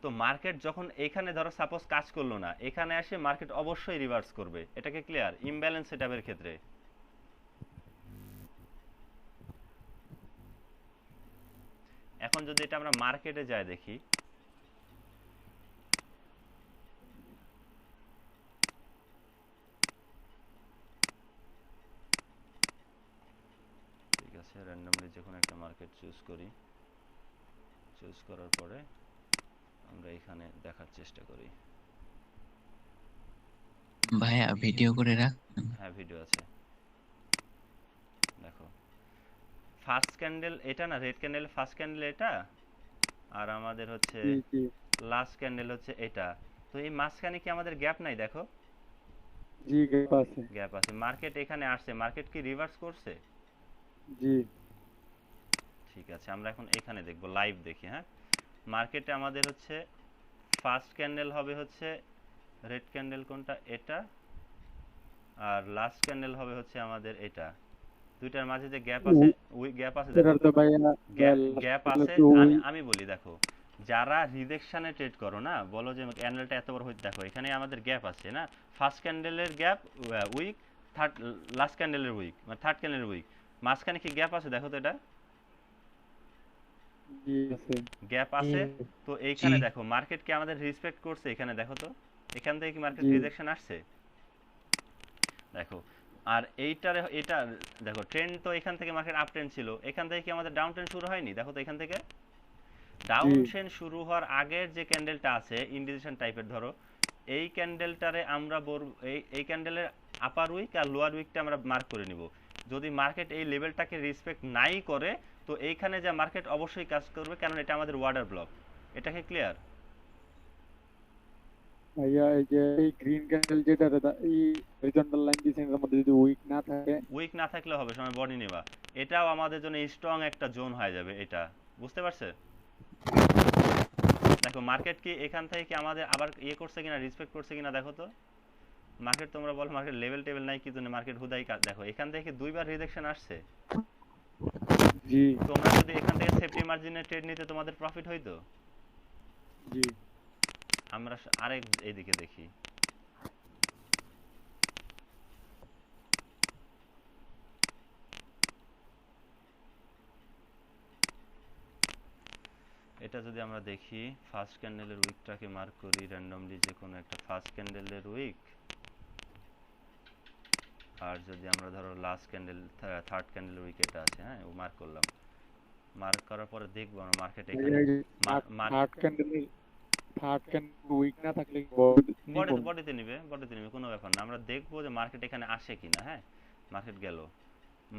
তো মার্কেট যখন এখানে ধরো সাপোজ কাজ করলো না, এখানে আসে মার্কেট অবশ্যই রিভার্স করবে। এটাকে ক্লিয়ার? ইমব্যালেন্স সেটআপের ক্ষেত্রে। এখন যদি এটা আমরা মার্কেটে যাই দেখি, ঠিক আছে, র্যান্ডমলি যে কোনো একটা মার্কেট চুজ করি, চুজ করার পরে আমরা এখানে দেখার চেষ্টা করি। ভাইয়া ভিডিও করে রাখ। হ্যাঁ, ভিডিও আছে। দেখো ফার্স্ট ক্যান্ডেল এটা না, রেড ক্যান্ডেল ফার্স্ট ক্যান্ডেল এটা, আর আমাদের হচ্ছে জি জি লাস্ট ক্যান্ডেল হচ্ছে এটা। তো এই মাঝখানে কি আমাদের গ্যাপ নাই? দেখো জি গ্যাপ আছে। গ্যাপ আছে। মার্কেট এখানে আসছে, মার্কেট কি রিভার্স করছে? জি ঠিক আছে, আমরা এখন এখানে দেখব, লাইভ দেখি। হ্যাঁ, মার্কেটে আমাদের হচ্ছে ফার্স্ট ক্যান্ডেল হবে হচ্ছে রেড ক্যান্ডেল কোনটা? এটা। আর লাস্ট ক্যান্ডেল হবে হচ্ছে আমাদের এটা। দুইটার মাঝে যে গ্যাপ আছে, ওই গ্যাপ আছে দেখো, এটার তো ভাইয়া গ্যাপ আছে। আমি বলি, দেখো যারা রিজেকশনে ট্রেড করো না, বলো যে ক্যান্ডেলটা এত বড় হইতে, দেখো এখানে আমাদের গ্যাপ আছে না, ফার্স্ট ক্যান্ডেলের গ্যাপ উইক, থার্ড লাস্ট ক্যান্ডেলের উইক, মানে থার্ড ক্যান্ডেলের উইক, মাঝখানে কি গ্যাপ আছে? দেখো তো এটা জি আছে। গ্যাপ আছে। তো এইখানে দেখো মার্কেট কি আমাদের রেসপেক্ট করছে? এখানে দেখো তো, এখান থেকে কি মার্কেট রিজেকশন আসছে? দেখো, আর এইটারে এটা দেখো ট্রেন্ড তো এখান থেকে মার্কেট আপ ট্রেন্ড ছিল, এখান থেকে কি আমাদের ডাউন ট্রেন্ড শুরু হয়নি? দেখো তো এখান থেকে ডাউন ট্রেন্ড শুরু হওয়ার আগের যে ক্যান্ডেলটা আছে ইনডিসিশন টাইপের, ধরো এই ক্যান্ডেলটারে আমরা এই ক্যান্ডেলের আপার উইক আর লোয়ার উইকটা আমরা মার্ক করে নিব। যদি মার্কেট এই লেভেলটাকে রেসপেক্ট নাই করে, তো এইখানে যা মার্কেট অবশ্যই কাজ করবে, কারণ এটা আমাদের ওয়াটার ব্লক। এটাকে ক্লিয়ার? ভাইয়া এই যে এই গ্রিন ক্যান্ডেল যেটা এই হরিজন্টাল লাইন দিয়েছেন, এর মধ্যে যদি উইক না থাকে, উইক না থাকলে হবে সময় বডি নেবা, এটাও আমাদের জন্য স্ট্রং একটা জোন হয়ে যাবে। এটা বুঝতে পারছে? দেখো মার্কেট কি এখান থেকে কি আমাদের আবার ইয়ে করছে কিনা, রেসপেক্ট করছে কিনা দেখো তো। মার্কেট তোমরা বল মার্কেট লেভেল টেবিল নাই কি জন্য, মার্কেট হুদাই দেখো এখান থেকে দুইবার রিজেকশন আসছে। জি তোমরা যদি এখান থেকে সেফটি মার্জিনে ট্রেড নিতে তোমাদের প্রফিট হইতো। জি আমরা আরেক এইদিকে দেখি, এটা যদি আমরা দেখি ফার্স্ট ক্যান্ডেলের উইকটাকে মার্ক করি র্যান্ডমলি, যে কোনো একটা ফার্স্ট ক্যান্ডেলের উইক, আর যদি আমরা ধরো লাস্ট ক্যান্ডেল থার্ড ক্যান্ডেলের উইক এটা আছে, হ্যাঁ ও মার্ক করলাম। মার্ক করার পরে দেখবো আমরা মার্কেট এখানে থার্ড ক্যান্ডেলের থার্ড ক্যান্ডেল উইক না থাকলে বডি বডিতে নিবে কোনো ব্যাপার না। আমরা দেখবো যে মার্কেট এখানে আসে কিনা। হ্যাঁ, মার্কেট গেল,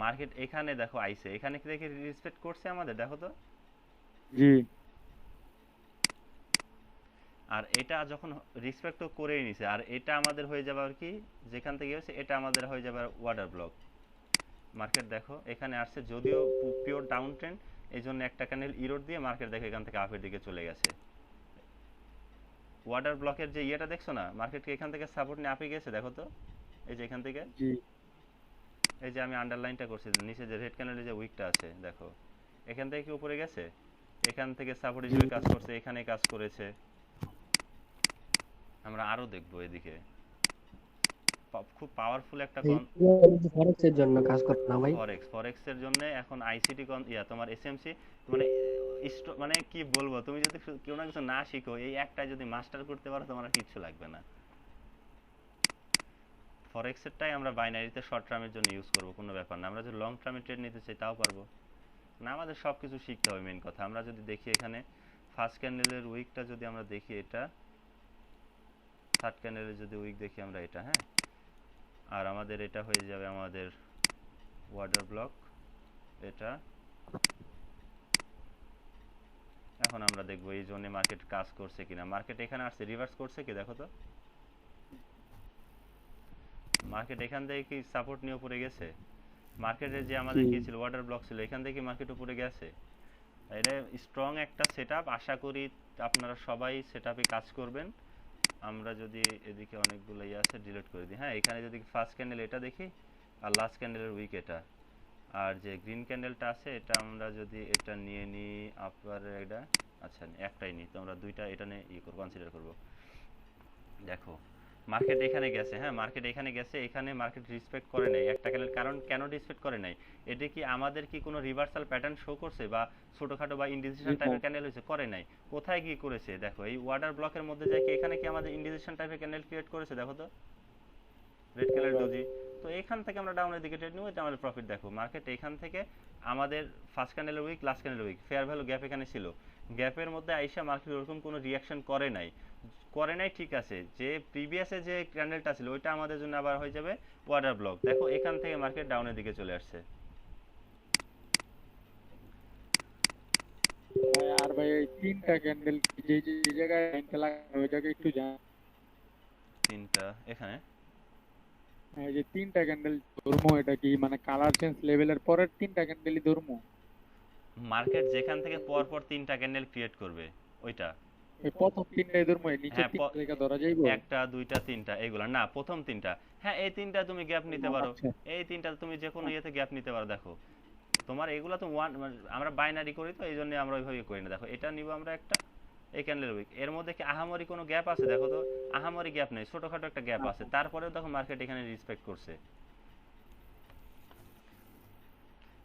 মার্কেট এখানে দেখো আইছে, এখানে কি দেখে রেসপেক্ট করছে আমাদের, দেখো তো। জি আর এটা যখন রেসপেক্ট তো করেই নিছে, আর এটা আমাদের হয়ে যাবে আর কি, যেখান থেকে হয়েছে এটা আমাদের হয়ে যাবে ওয়াটার ব্লক। মার্কেট দেখো এখানে আসছে, যদিও পিওর ডাউন ট্রেন্ড, এই জন্য একটা ক্যান্ডেল ইরোড দিয়ে মার্কেট দেখো এখান থেকে আপের দিকে চলে গেছে। ওয়াটার ব্লকের যে ইয়েটা দেখছো না, মার্কেটকে এখান থেকে সাপোর্ট নিয়ে আপে গেছে, দেখো তো। এই যে এখান থেকে, জি এই যে আমি আন্ডারলাইনটা করছি, নিচে যে রেড ক্যান্ডেলের যে উইকটা আছে দেখো, এখান থেকে কি উপরে গেছে, এখান থেকে সাপোর্ট হিসেবে কাজ করছে, এখানে কাজ করেছে। আমরা আরো দেখবো এদিকে, খুব পাওয়ারফুল একটা ফরেক্স এর জন্য কাজ করে না ভাই? ফরেক্স এর জন্য এখন আইসিটি তোমার এসএমসি, মানে মানে কি বলবো, তুমি যদি কেউ না কিছু না শিখো, এই একটা যদি মাস্টার করতে পারো তোমার আর কিচ্ছু লাগবে না। ফরেক্স এরটাই আমরা বাইনারিতে শর্ট টার্মের জন্য ইউজ করব, কোনো ব্যাপার না। আমরা যদি লং টার্মে ট্রেড নিতে চাই তাও পারবো না, আমাদের সবকিছু শিখতে হবে। মেইন কথা আমরা যদি দেখি এখানে ফার্স্ট ক্যান্ডেলের উইকটা যদি আমরা দেখি, এটা থার্ড ক্যান্ডেলের যদি উইক দেখি আমরা, এটা হ্যাঁ, আর আমাদের এটা হয়ে যাবে আমাদের ওয়াটার ব্লক এটা। এখন আমরা দেখবো এই জোনে মার্কেট কাজ করছে কিনা। মার্কেট এখানে আসছে, রিভার্স করছে কি দেখো তো। মার্কেট এখান থেকে কি সাপোর্ট নিয়ে উপরে গেছে, মার্কেটের যে আমাদের কি ছিল ওয়াটার ব্লক ছিল, এখান থেকে মার্কেট উপরে গেছে। এটা স্ট্রং একটা সেটআপ, আশা করি আপনারা সবাই সেটআপে কাজ করবেন। আমরা যদি এদিকে অনেকগুলো ইয়ে আছে, ডিলিট করে দিই। হ্যাঁ, এখানে যদি ফার্স্ট ক্যান্ডেল এটা দেখি, আর লাস্ট ক্যান্ডেলের উইক এটা, আর যে গ্রিন ক্যান্ডেলটা আছে এটা আমরা যদি এটা নিয়ে নিই আপার, এটা আচ্ছা একটাই নিই, তো আমরা দুইটা এটা নিয়ে কনসিডার করব। দেখো মার্কেট এখানে গেছে, হ্যাঁ মার্কেট এখানে গেছে, এখানে মার্কেট রেসপেক্ট করে নাই একটা ক্যান্ডেল। কারণ কেন রেসপেক্ট করে নাই, এটা কি আমাদের কি কোনো রিভার্সাল প্যাটার্ন শো করছে, বা ছোটখাটো বা ইন্ডিসিশন টাইপের ক্যান্ডেল হয়েছে, করে নাই। কোথায় কি করেছে দেখো, এই ওয়াটার ব্লকের মধ্যে যায় কি, এখানে কি আমাদের ইন্ডিসিশন টাইপের ক্যান্ডেল ক্রিয়েট করেছে, দেখো তো রেড কালার ডোজি। তো এখান থেকে আমরা ডাউনের দিকে ট্রেড নিব, এটা আমাদের প্রফিট। দেখো মার্কেট এখান থেকে আমাদের ফার্স্ট ক্যান্ডেলের উইক, লাস্ট ক্যান্ডেলের উইক, ফেয়ার ভ্যালু গ্যাপ এখানে ছিল, গ্যাপের মধ্যে আইসা মার্কেট ওরকম কোনো রিঅ্যাকশন করে নাই। ঠিক আছে, যে প্রিভিয়াসে যে ক্যান্ডেলটা ছিল ওইটা আমাদের জন্য আবার হয়ে যাবে ওয়াটার ব্লক। দেখো এখান থেকে মার্কেট ডাউনের দিকে চলে আসছে। আর ভাই এই তিনটা ক্যান্ডেল যে যে জায়গায় লাইনটা লাগানো ওই জায়গায় একটু জান। তিনটা এখানে, এই যে তিনটা ক্যান্ডেল ধর্ম, এটা কি মানে কালার চেঞ্জ লেভেলের পরের তিনটা ক্যান্ডেলই ধর্ম? মার্কেট যেখান থেকে পর পর তিনটা ক্যান্ডেল ক্রিয়েট করবে ওইটা, এই প্রথম তিনটাই ধর্ম, নিচে হ্যাঁ তিনটা জায়গা ধরা যাইবো? একটা দুইটা তিনটা এগুলা না, প্রথম তিনটা। হ্যাঁ এই তিনটা তুমি গ্যাপ নিতে পারো, আচ্ছা। এই তিনটা তুমি যে কোনো ইয়েতে গ্যাপ নিতে পারো। দেখো তোমার এগুলা তো ওয়ান, আমরা বাইনারি করি তো এই জন্য আমরা ওইভাবে করি না। দেখো এটা নিব আমরা একটা, এই ক্যান্ডেল উইক, এর মধ্যে কি আহামরি কোনো গ্যাপ আছে, দেখো তো আহামরি গ্যাপ নেই, ছোটখাটো একটা গ্যাপ আছে, তারপরেও দেখো মার্কেট এখানে রেসপেক্ট করছে।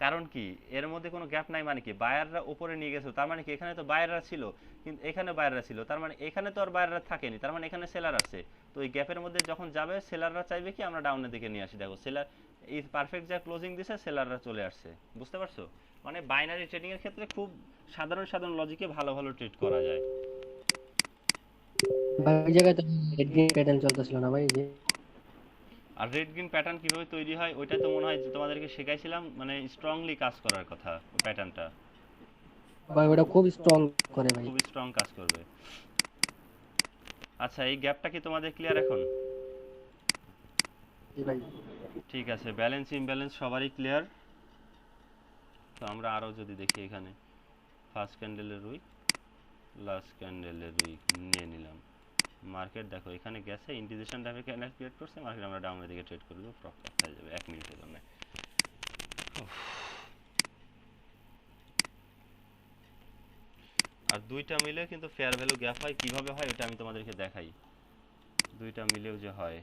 কারণ কি, এর মধ্যে কোনো গ্যাপ নাই মানে কি, বায়াররা উপরে নিয়ে গেছে, তার মানে কি এখানে তো বায়াররা ছিল, কিন্তু এখানে বায়াররা ছিল, তার মানে এখানে তো আর বায়াররা থাকেনি, তার মানে এখানে সেলার আছে। তো এই গ্যাপের মধ্যে যখন যাবে সেলাররা চাইবে কি আমরা ডাউনের দিকে নিয়ে আসি। দেখো সেলার এই পারফেক্ট যা ক্লোজিং দিছে, সেলাররা চলে আসছে। বুঝতে পারছো, মানে বাইনারি ট্রেডিং এর ক্ষেত্রে খুব সাধারণ সাধারণ লজিকে ভালো ভালো ট্রেড করা যায়। ভাই ওই জায়গায় তো রেড গ্রিন প্যাটার্ন চলতেছিল না ভাই? যে আর রেড গ্রিন প্যাটার্ন কিভাবে তৈরি হয় ওইটা তো মনে হয় যে তোমাদেরকে শেখাইছিলাম, মানে স্ট্রংলি কাজ করার কথা ওই প্যাটার্নটা, ভাই ওটা খুব স্ট্রং করে ভাই। খুব স্ট্রং কাজ করবে। আচ্ছা এই গ্যাপটা কি তোমাদের ক্লিয়ার এখন? জি ভাই। ঠিক আছে, ব্যালেন্স ইমব্যালেন্স সবারই ক্লিয়ার। তো আমরা আরও যদি দেখি এখানে ফার্স্ট ক্যান্ডেলের উইক, লাস্ট ক্যান্ডেলের উইক নিয়ে নিলাম। মার্কেট দেখো এখানে গেছে, ইন্ডিসিশন টাইপের ক্যান্ডেল ক্রিয়েট করছে, মার্কেট আমরা ডাউনের দিকে ট্রেড করে দেবো, প্রফিট হয়ে যাবে 1 মিনিটের জন্য। আর দুইটা মিলে কিন্তু ফেয়ার ভ্যালু গ্যাপ হয়, কিভাবে হয় এটা আমি তোমাদেরকে দেখাই। দুইটা মিলেও যে হয়,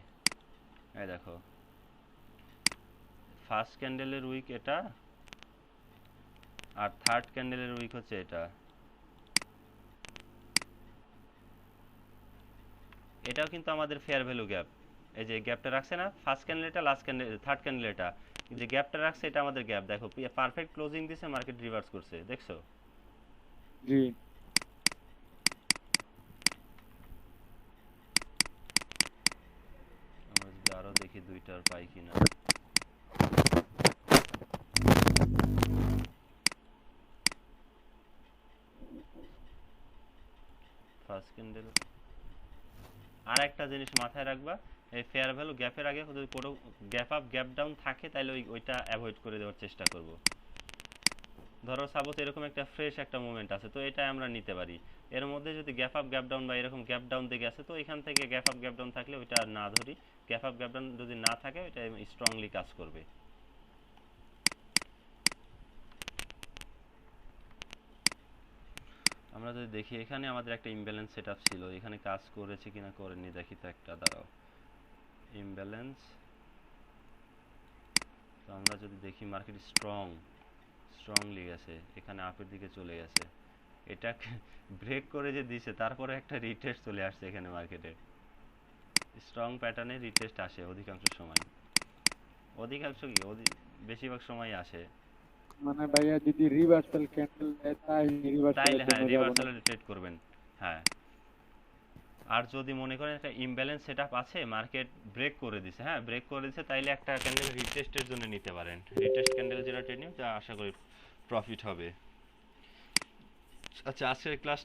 এই দেখো ফার্স্ট ক্যান্ডেলের উইক এটা, আর থার্ড ক্যান্ডেলের উইক হচ্ছে এটা। এটাও কিন্তু আমাদের ফেয়ার ভ্যালু গ্যাপ, এই যে গ্যাপটা রাখছে না, ফার্স্ট ক্যান্ডেল এটা, লাস্ট ক্যান্ডেল থার্ড ক্যান্ডেল এটা, যে গ্যাপটা রাখছে এটা আমাদের গ্যাপ। দেখো পারফেক্ট ক্লোজিং দিছে, মার্কেট রিভার্স করছে, দেখছো? জি দেখি দুইটার পাই কিনা। First candle. আর একটা জিনিস মাথায় রাখবা, এই ফেয়ার ভ্যালু গ্যাপের আগে যদি কোনো গ্যাপ আপ গ্যাপ ডাউন থাকে তাহলে ওইটা অ্যাভয়েড করে দেওয়ার চেষ্টা করব। ধরো সাপোজ এরকম একটা ফ্রেশ একটা মুভমেন্ট আছে, তো এটা আমরা নিতে পারি। এর মধ্যে যদি গ্যাপ আপ গ্যাপ ডাউন বা এরকম গ্যাপ ডাউন দিকে আছে, তো এখান থেকে গ্যাপ আপ গ্যাপ ডাউন থাকলে ওইটা না ধরি। গ্যাপ আপ গ্যাপ ডাউন যদি না থাকে ওইটা স্ট্রংলি কাজ করবে। আমরা যদি দেখি এখানে আমাদের একটা ইমব্যালেন্স সেটআপ ছিল, এখানে কাজ করেছে কিনা করেনি দেখি তো একটা, দাঁড়াও। ইমব্যালেন্স, তো আমরা যদি দেখি মার্কেট স্ট্রংলি গেছে, এখানে আপের দিকে চলে গেছে, এটা ব্রেক করে যে দিছে তারপরে একটা রিটেস্ট চলে আসছে এখানে মার্কেটে। স্ট্রং প্যাটার্নে রিটেস্ট আসে অধিকাংশ সময়, বেশিরভাগ সময় আসে। মানে ভাইয়া যদি রিভার্সাল ক্যান্ডেল দেয় তাইলে হ্যাঁ রিভার্সাল রিভার্সাল ট্রেড করবেন। হ্যাঁ, আর যদি মনে করেন একটা ইমব্যালেন্স সেটআপ আছে, মার্কেট ব্রেক করে দিছে, হ্যাঁ ব্রেক করে দিছে, তাইলে একটা ক্যান্ডেল রিটেস্টের জন্য নিতে পারেন। রিটেস্ট ক্যান্ডেল যেটা ট্রেড নিন, তা আশা করি প্রফিট হবে। আচ্ছা, আজকের ক্লাস